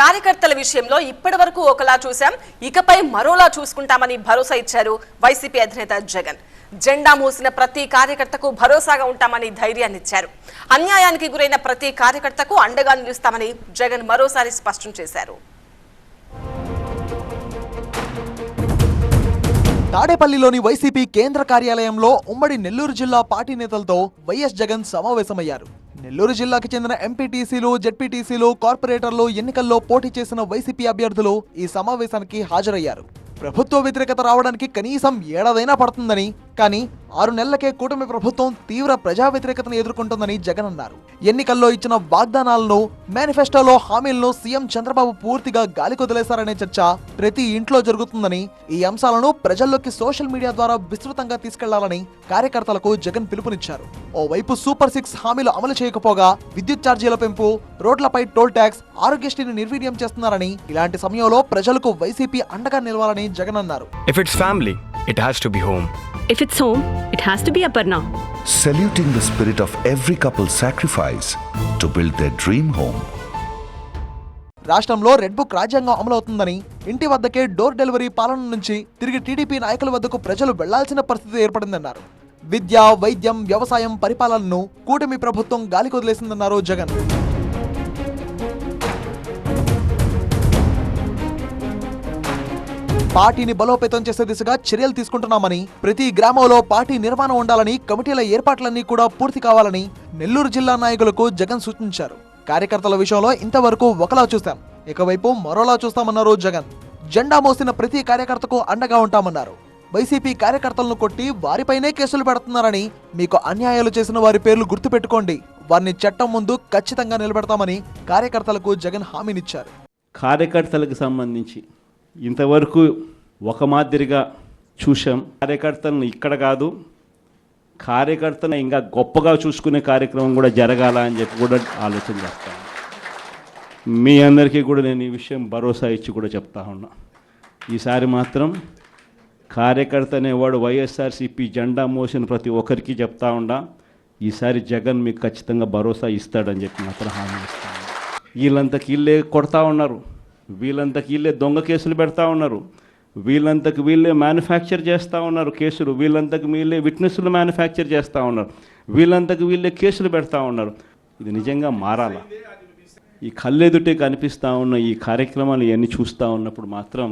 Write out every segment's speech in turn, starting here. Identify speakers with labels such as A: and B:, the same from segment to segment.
A: కార్యకర్తల విషయంలో ఇప్పటివరకు ఒకలా చూశాం, ఇకపై మరోలా చూసుకుంటామని భరోసా ఇచ్చారు వైసీపీ అధినేత జగన్. జెండా మోసిన ప్రతి కార్యకర్తకు భరోసాగా ఉంటామని ధైర్యాన్నిచ్చారు. అన్యాయానికి గురైన ప్రతి కార్యకర్తకు అండగా నిలుస్తామని జగన్ మరోసారి స్పష్టం చేశారు.
B: తాడేపల్లిలోని వైసీపీ కేంద్ర కార్యాలయంలో ఉమ్మడి నెల్లూరు జిల్లా పార్టీ నేతలతో వైఎస్ జగన్ సమావేశమయ్యారు. నెల్లూరు జిల్లాకు చెందిన ఎంపీటీసీలు, జెడ్పీటీసీలు, కార్పొరేటర్లు ఎన్నికల్లో పోటీ చేసిన వైసీపీ అభ్యర్థులు ఈ సమావేశానికి హాజరయ్యారు. ప్రభుత్వ వ్యతిరేకత రావడానికి కనీసం ఏడాదైనా పడుతుందని, కానీ 6 నెలలకే కూటమి ప్రభుత్వం తీవ్ర ప్రజా వ్యతిరేకతను ఎదుర్కొంటుందని జగన్ అన్నారు. ఎన్నికల్లో ఇచ్చిన వాగ్దానాలను, మేనిఫెస్టోలో హామీలను సీఎం చంద్రబాబు పూర్తిగా గాలికొదిలేశారనే చర్చ ప్రతి ఇంట్లో జరుగుతుందని, ఈ అంశాలను ప్రజల్లోకి సోషల్ మీడియా ద్వారా విస్తృతంగా తీసుకెళ్లాలని కార్యకర్తలకు జగన్ పిలుపునిచ్చారు. ఓవైపు సూపర్ 6 హామీలు అమలు చేయకపోగా విద్యుత్ ఛార్జీల పెంపు, రోడ్లపై టోల్ ట్యాక్స్, ఆరోగ్యశ్రీని నిర్వీర్యం చేస్తున్నారని, ఇలాంటి సమయంలో ప్రజలకు వైసీపీ అండగా నిలవాలని జగన్ అన్నారు.
C: If it's family, it has to be home.
D: If it's home, it has to be Aparna.
E: Saluting the spirit of every couple's sacrifice to build their dream home.
B: రాష్ట్రంలో రెడ్ బుక్ రాజ్యాంగం అమలవుతుందని, ఇంటి వద్దకే door delivery పాలన నుంచి తిరిగి TDP నాయకుల వద్దకు ప్రజలు వెళ్లాల్సిన పరిస్థితి ఏర్పడిందన్నారు. విద్య, వైద్యం, వ్యవసాయం, పరిపాలనను కూటమి ప్రభుత్వం గాలికొదిలేసిందన్నారు జగన్. పార్టీని బలోపేతం చేసే దిశగా చర్యలు తీసుకుంటున్నామని, ప్రతి గ్రామంలో పార్టీ నిర్మాణం ఉండాలని, కమిటీల ఏర్పాట్లన్నీ కూడా పూర్తి కావాలని నెల్లూరు జిల్లా నాయకులకు జగన్ సూచించారు. కార్యకర్తల విషయంలో ఇంతవరకు ఒకలా చూశాం, ఇకవైపు మరోలా చూస్తామన్నారు జగన్. జెండా మోసిన ప్రతి కార్యకర్తకు అండగా ఉంటామన్నారు. వైసీపీ కార్యకర్తలను కొట్టి వారిపైనే కేసులు పెడుతున్నారని, మీకు అన్యాయాలు చేసిన వారి పేర్లు గుర్తుపెట్టుకోండి, వారిని చట్టం ముందు ఖచ్చితంగా నిలబెడతామని కార్యకర్తలకు జగన్ హామీనిచ్చారు.
F: కార్యకర్తలకు సంబంధించి ఇంతవరకు ఒక మాదిరిగా చూసాం. కార్యకర్తలను ఇక్కడ కాదు, కార్యకర్తను ఇంకా గొప్పగా చూసుకునే కార్యక్రమం కూడా జరగాల అని చెప్పి కూడా ఆలోచన చేస్తాను. మీ అందరికీ కూడా నేను ఈ విషయం భరోసా ఇచ్చి కూడా చెప్తా ఉన్నా, ఈసారి మాత్రం కార్యకర్త అనేవాడు వైఎస్ఆర్సీపీ జెండా మోసిన ప్రతి ఒక్కరికి చెప్తా ఉండా, ఈసారి జగన్ మీకు ఖచ్చితంగా భరోసా ఇస్తాడని చెప్పి మాత్రం హామీ ఇస్తాను. వీళ్ళంతకు వీళ్ళే కొడతా ఉన్నారు, వీళ్ళంతకు వీళ్ళే దొంగ కేసులు పెడతా ఉన్నారు, వీళ్ళంతకు వీళ్ళే మ్యానుఫ్యాక్చర్ చేస్తూ ఉన్నారు కేసులు, వీళ్ళంతకు వీళ్ళే విట్నెస్లు మ్యానుఫ్యాక్చర్ చేస్తూ ఉన్నారు, వీళ్ళంతకు వీళ్ళే కేసులు పెడతా ఉన్నారు. ఇది నిజంగా మారాలా? ఈ కళ్ళెదుటే కనిపిస్తూ ఉన్న ఈ కార్యక్రమాలు ఇవన్నీ చూస్తూ ఉన్నప్పుడు మాత్రం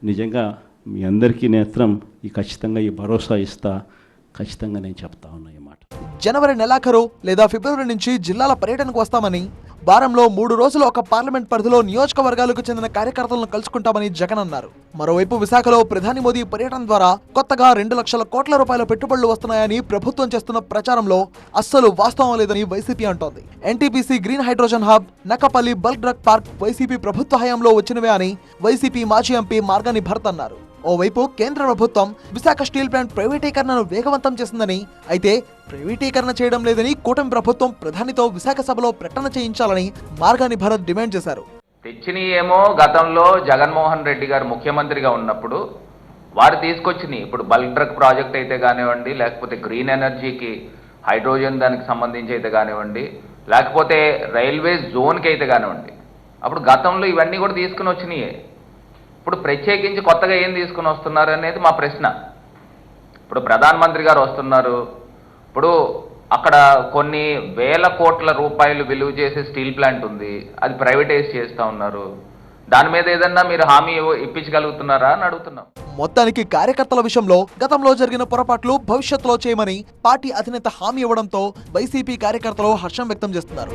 F: నిజంగా మీ అందరికీ నేత్రం ఈ ఖచ్చితంగా ఈ భరోసా ఇస్తా, ఖచ్చితంగా నేను చెప్తా ఉన్నా ఈ మాట.
B: జనవరి నెలాఖరు లేదా ఫిబ్రవరి నుంచి జిల్లాల పర్యటనకు వస్తామని, వారంలో 3 రోజులు ఒక పార్లమెంట్ పరిధిలో నియోజకవర్గాలకు చెందిన కార్యకర్తలను కలుసుకుంటామని జగన్ అన్నారు. మరోవైపు విశాఖలో ప్రధాని మోదీ పర్యటన ద్వారా కొత్తగా 2 లక్షల కోట్ల రూపాయల పెట్టుబడులు వస్తున్నాయని ప్రభుత్వం చేస్తున్న ప్రచారంలో అస్సలు వాస్తవం లేదని వైసీపీ అంటోంది. NTPC green hydrogen hub, Nakkapalli bulk drug park YCP ప్రభుత్వ హయాంలో వచ్చినవే అని వైసీపీ మాజీ ఎంపీ మార్గాని భరత్ అన్నారు. ఓవైపు కేంద్ర ప్రభుత్వం విశాఖ స్టీల్ ప్లాంట్ ప్రైవేటీకరణను వేగవంతం చేసిందని, అయితే ప్రైవేటీకరణ చేయడం లేదని కూటమి ప్రభుత్వం ప్రధానితో విశాఖ సభలో ప్రకటన చేయించాలని మార్గాని భరత్ డిమాండ్ చేశారు.
G: తెచ్చినయేమో గతంలో జగన్మోహన్ రెడ్డి గారు ముఖ్యమంత్రిగా ఉన్నప్పుడు వారు తీసుకొచ్చినాయి. ఇప్పుడు బల్క్ డ్రగ్ ప్రాజెక్ట్ అయితే కానివ్వండి, లేకపోతే గ్రీన్ ఎనర్జీకి హైడ్రోజన్ దానికి సంబంధించి అయితే కానివ్వండి, లేకపోతే రైల్వే జోన్కి అయితే కానివ్వండి, అప్పుడు గతంలో ఇవన్నీ కూడా తీసుకుని వచ్చినాయే. ఇప్పుడు ప్రత్యేకించి కొత్తగా ఏం తీసుకుని వస్తున్నారు అనేది మా ప్రశ్న. ఇప్పుడు ప్రధానమంత్రి గారు వస్తున్నారు, ఇప్పుడు అక్కడ కొన్ని వేల కోట్ల రూపాయలు విలువ చేసే స్టీల్ ప్లాంట్ ఉంది, అది ప్రైవేటైజ్ చేస్తూ ఉన్నారు. దాని మీద ఏదన్నా మీరు హామీ ఇప్పించగలుగుతున్నారా అని అడుగుతున్నాం.
B: మొత్తానికి కార్యకర్తల విషయంలో గతంలో జరిగిన పొరపాట్లు భవిష్యత్తులో చేయమని పార్టీ అధినేత హామీ ఇవ్వడంతో వైసీపీ కార్యకర్తలు హర్షం వ్యక్తం చేస్తున్నారు.